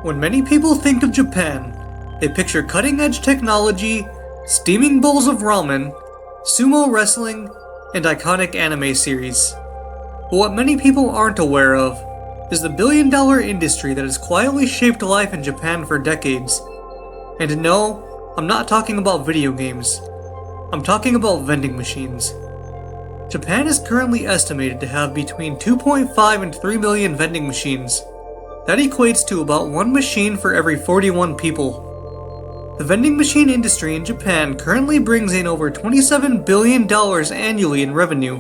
When many people think of Japan, they picture cutting-edge technology, steaming bowls of ramen, sumo wrestling, and iconic anime series. But what many people aren't aware of is the billion-dollar industry that has quietly shaped life in Japan for decades. And no, I'm not talking about video games. I'm talking about vending machines. Japan is currently estimated to have between 2.5 and 3 million vending machines. That equates to about one machine for every 41 people. The vending machine industry in Japan currently brings in over $27 billion annually in revenue.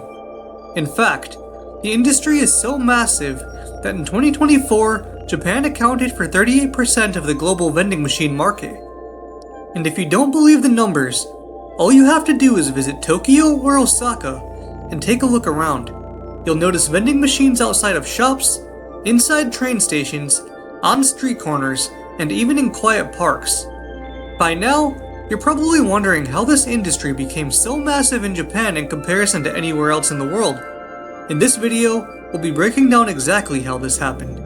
In fact, the industry is so massive that in 2024, Japan accounted for 38% of the global vending machine market. And if you don't believe the numbers, all you have to do is visit Tokyo or Osaka and take a look around. You'll notice vending machines outside of shops, inside train stations, on street corners, and even in quiet parks. By now, you're probably wondering how this industry became so massive in Japan in comparison to anywhere else in the world. In this video, we'll be breaking down exactly how this happened.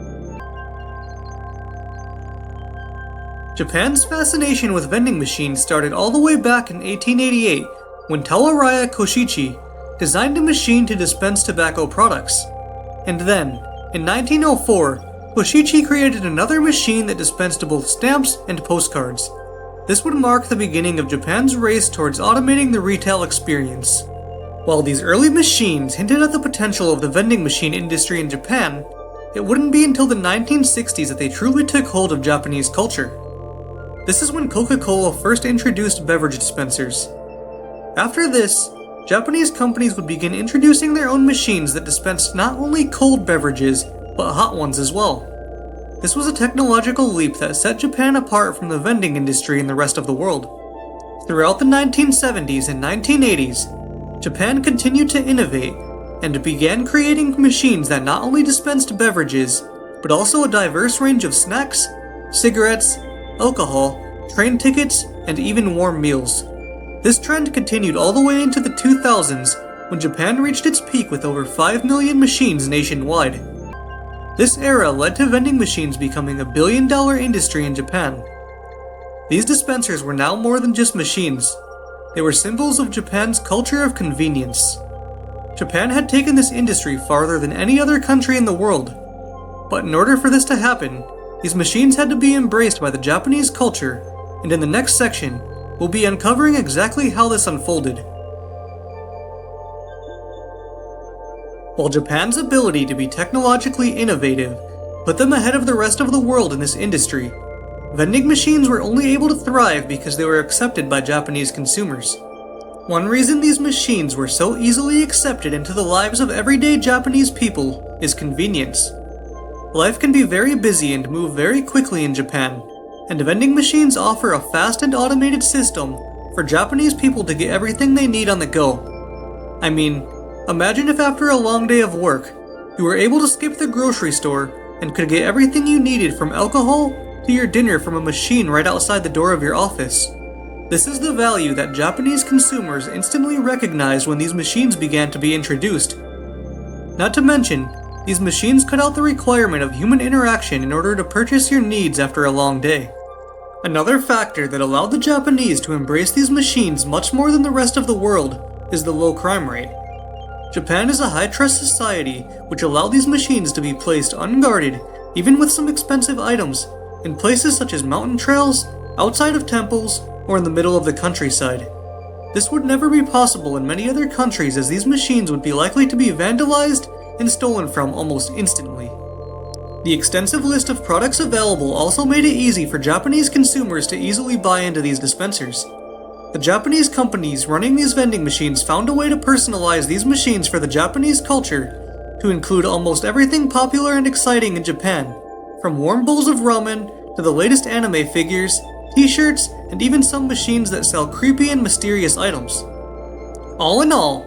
Japan's fascination with vending machines started all the way back in 1888 when Tawaraya Koshichi designed a machine to dispense tobacco products. And then, in 1904, Koshichi created another machine that dispensed both stamps and postcards. This would mark the beginning of Japan's race towards automating the retail experience. While these early machines hinted at the potential of the vending machine industry in Japan, it wouldn't be until the 1960s that they truly took hold of Japanese culture. This is when Coca-Cola first introduced beverage dispensers. After this, Japanese companies would begin introducing their own machines that dispensed not only cold beverages, but hot ones as well. This was a technological leap that set Japan apart from the vending industry in the rest of the world. Throughout the 1970s and 1980s, Japan continued to innovate and began creating machines that not only dispensed beverages, but also a diverse range of snacks, cigarettes, alcohol, train tickets, and even warm meals. This trend continued all the way into the 2000s when Japan reached its peak with over 5 million machines nationwide. This era led to vending machines becoming a billion-dollar industry in Japan. These dispensers were now more than just machines. They were symbols of Japan's culture of convenience. Japan had taken this industry farther than any other country in the world. But in order for this to happen, these machines had to be embraced by the Japanese culture, and in the next section, we'll be uncovering exactly how this unfolded. While Japan's ability to be technologically innovative put them ahead of the rest of the world in this industry, vending machines were only able to thrive because they were accepted by Japanese consumers. One reason these machines were so easily accepted into the lives of everyday Japanese people is convenience. Life can be very busy and move very quickly in Japan, and vending machines offer a fast and automated system for Japanese people to get everything they need on the go. I mean, imagine if after a long day of work, you were able to skip the grocery store and could get everything you needed from alcohol to your dinner from a machine right outside the door of your office. This is the value that Japanese consumers instantly recognized when these machines began to be introduced. Not to mention, these machines cut out the requirement of human interaction in order to purchase your needs after a long day. Another factor that allowed the Japanese to embrace these machines much more than the rest of the world is the low crime rate. Japan is a high-trust society which allowed these machines to be placed unguarded, even with some expensive items, in places such as mountain trails, outside of temples, or in the middle of the countryside. This would never be possible in many other countries, as these machines would be likely to be vandalized and stolen from almost instantly. The extensive list of products available also made it easy for Japanese consumers to easily buy into these dispensers. The Japanese companies running these vending machines found a way to personalize these machines for the Japanese culture to include almost everything popular and exciting in Japan, from warm bowls of ramen to the latest anime figures, t-shirts, and even some machines that sell creepy and mysterious items. All in all,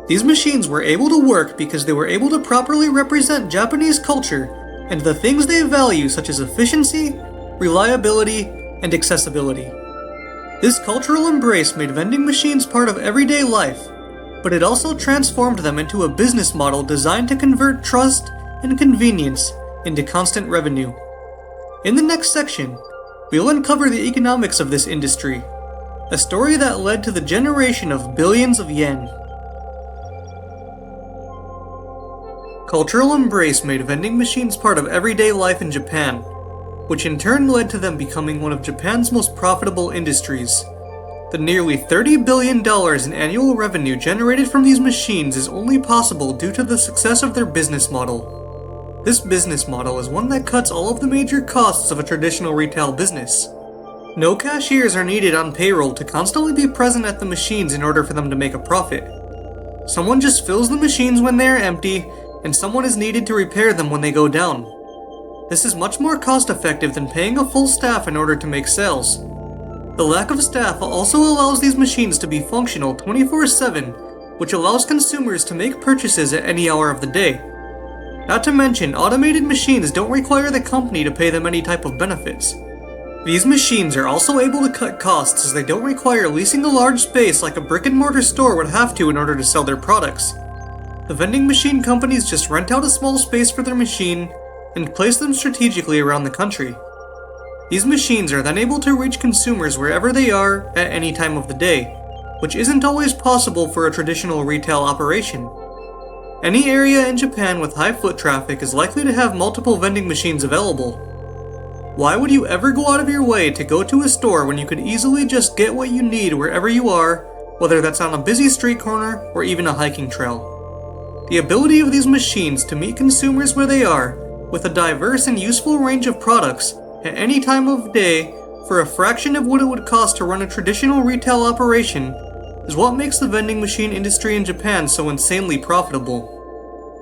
these machines were able to work because they were able to properly represent Japanese culture and the things they value, such as efficiency, reliability, and accessibility. This cultural embrace made vending machines part of everyday life, but it also transformed them into a business model designed to convert trust and convenience into constant revenue. In the next section, we'll uncover the economics of this industry, a story that led to the generation of billions of yen. Cultural embrace made vending machines part of everyday life in Japan, which in turn led to them becoming one of Japan's most profitable industries. The nearly $30 billion in annual revenue generated from these machines is only possible due to the success of their business model. This business model is one that cuts all of the major costs of a traditional retail business. No cashiers are needed on payroll to constantly be present at the machines in order for them to make a profit. Someone just fills the machines when they are empty, and someone is needed to repair them when they go down. This is much more cost-effective than paying a full staff in order to make sales. The lack of staff also allows these machines to be functional 24/7, which allows consumers to make purchases at any hour of the day. Not to mention, automated machines don't require the company to pay them any type of benefits. These machines are also able to cut costs as they don't require leasing a large space like a brick-and-mortar store would have to in order to sell their products. The vending machine companies just rent out a small space for their machine and place them strategically around the country. These machines are then able to reach consumers wherever they are at any time of the day, which isn't always possible for a traditional retail operation. Any area in Japan with high foot traffic is likely to have multiple vending machines available. Why would you ever go out of your way to go to a store when you could easily just get what you need wherever you are, whether that's on a busy street corner or even a hiking trail? The ability of these machines to meet consumers where they are, with a diverse and useful range of products, at any time of day, for a fraction of what it would cost to run a traditional retail operation, is what makes the vending machine industry in Japan so insanely profitable.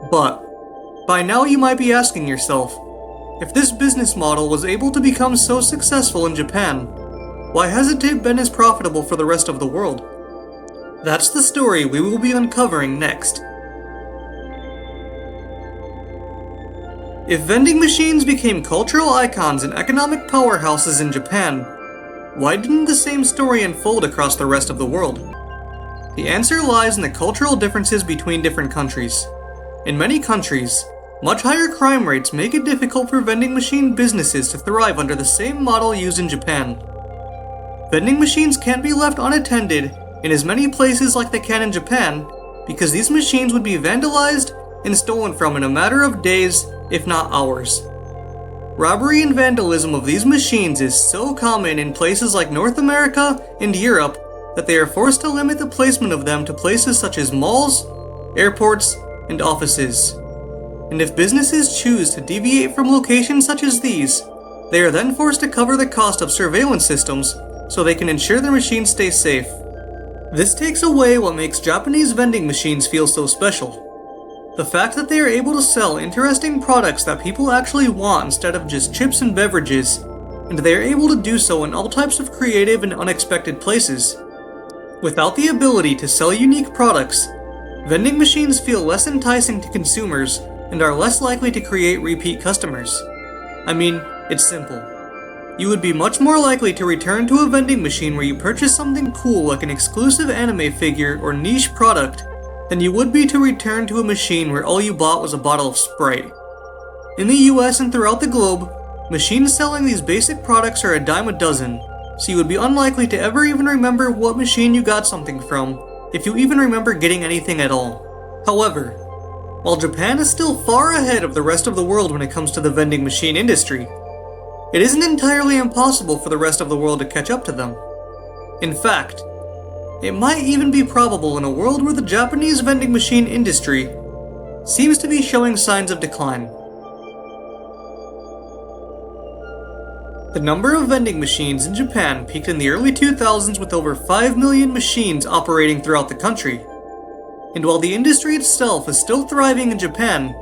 But, by now you might be asking yourself, if this business model was able to become so successful in Japan, why hasn't it been as profitable for the rest of the world? That's the story we will be uncovering next. If vending machines became cultural icons and economic powerhouses in Japan, why didn't the same story unfold across the rest of the world? The answer lies in the cultural differences between different countries. In many countries, much higher crime rates make it difficult for vending machine businesses to thrive under the same model used in Japan. Vending machines can't be left unattended in as many places like they can in Japan, because these machines would be vandalized and stolen from in a matter of days, if not hours. Robbery and vandalism of these machines is so common in places like North America and Europe that they are forced to limit the placement of them to places such as malls, airports, and offices. And if businesses choose to deviate from locations such as these, they are then forced to cover the cost of surveillance systems so they can ensure their machines stay safe. This takes away what makes Japanese vending machines feel so special. The fact that they are able to sell interesting products that people actually want instead of just chips and beverages, and they are able to do so in all types of creative and unexpected places. Without the ability to sell unique products, vending machines feel less enticing to consumers and are less likely to create repeat customers. I mean, it's simple. You would be much more likely to return to a vending machine where you purchase something cool like an exclusive anime figure or niche product than you would be to return to a machine where all you bought was a bottle of Sprite. In the US and throughout the globe, machines selling these basic products are a dime a dozen, so you would be unlikely to ever even remember what machine you got something from, if you even remember getting anything at all. However, while Japan is still far ahead of the rest of the world when it comes to the vending machine industry, it isn't entirely impossible for the rest of the world to catch up to them. In fact, it might even be probable in a world where the Japanese vending machine industry seems to be showing signs of decline. The number of vending machines in Japan peaked in the early 2000s with over 5 million machines operating throughout the country. And while the industry itself is still thriving in Japan,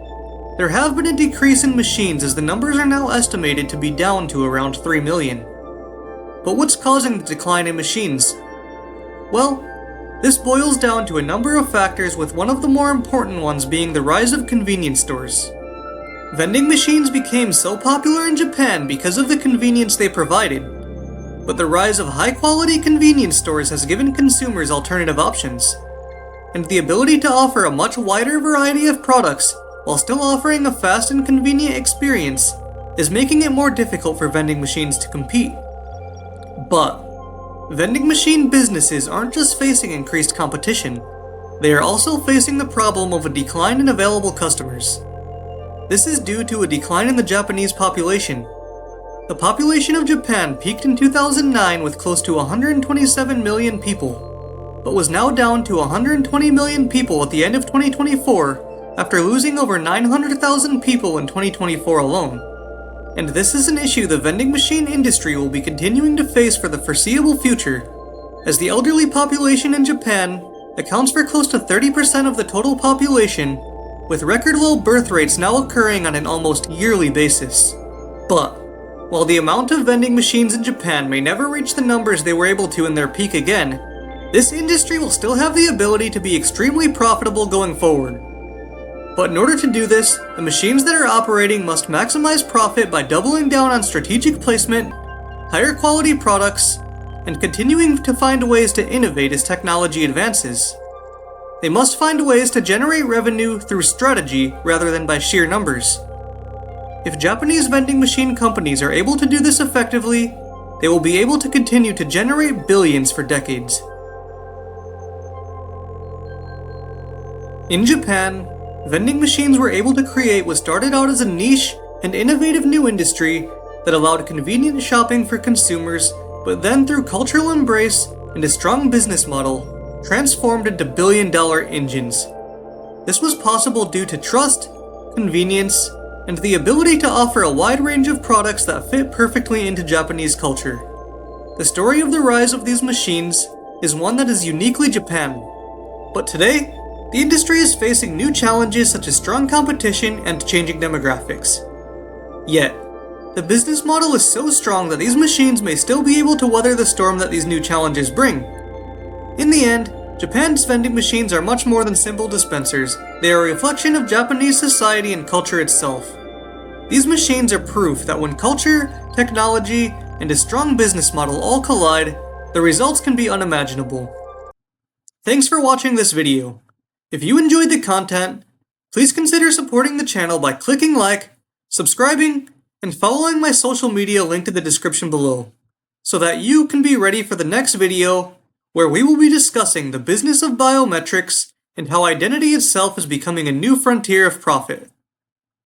there have been a decrease in machines as the numbers are now estimated to be down to around 3 million. But what's causing the decline in machines? Well, this boils down to a number of factors, with one of the more important ones being the rise of convenience stores. Vending machines became so popular in Japan because of the convenience they provided, but the rise of high-quality convenience stores has given consumers alternative options, and the ability to offer a much wider variety of products while still offering a fast and convenient experience is making it more difficult for vending machines to compete. But vending machine businesses aren't just facing increased competition, they are also facing the problem of a decline in available customers. This is due to a decline in the Japanese population. The population of Japan peaked in 2009 with close to 127 million people, but was now down to 120 million people at the end of 2024 after losing over 900,000 people in 2024 alone. And this is an issue the vending machine industry will be continuing to face for the foreseeable future, as the elderly population in Japan accounts for close to 30% of the total population, with record low birth rates now occurring on an almost yearly basis. But while the amount of vending machines in Japan may never reach the numbers they were able to in their peak again, this industry will still have the ability to be extremely profitable going forward. But in order to do this, the machines that are operating must maximize profit by doubling down on strategic placement, higher quality products, and continuing to find ways to innovate as technology advances. They must find ways to generate revenue through strategy rather than by sheer numbers. If Japanese vending machine companies are able to do this effectively, they will be able to continue to generate billions for decades. In Japan, vending machines were able to create what started out as a niche and innovative new industry that allowed convenient shopping for consumers, but then through cultural embrace and a strong business model, transformed into billion-dollar engines. This was possible due to trust, convenience, and the ability to offer a wide range of products that fit perfectly into Japanese culture. The story of the rise of these machines is one that is uniquely Japan. But today, the industry is facing new challenges such as strong competition and changing demographics. Yet, the business model is so strong that these machines may still be able to weather the storm that these new challenges bring. In the end, Japan's vending machines are much more than simple dispensers. They are a reflection of Japanese society and culture itself. These machines are proof that when culture, technology, and a strong business model all collide, the results can be unimaginable. Thanks for watching this video. If you enjoyed the content, please consider supporting the channel by clicking like, subscribing, and following my social media linked in the description below, so that you can be ready for the next video where we will be discussing the business of biometrics and how identity itself is becoming a new frontier of profit.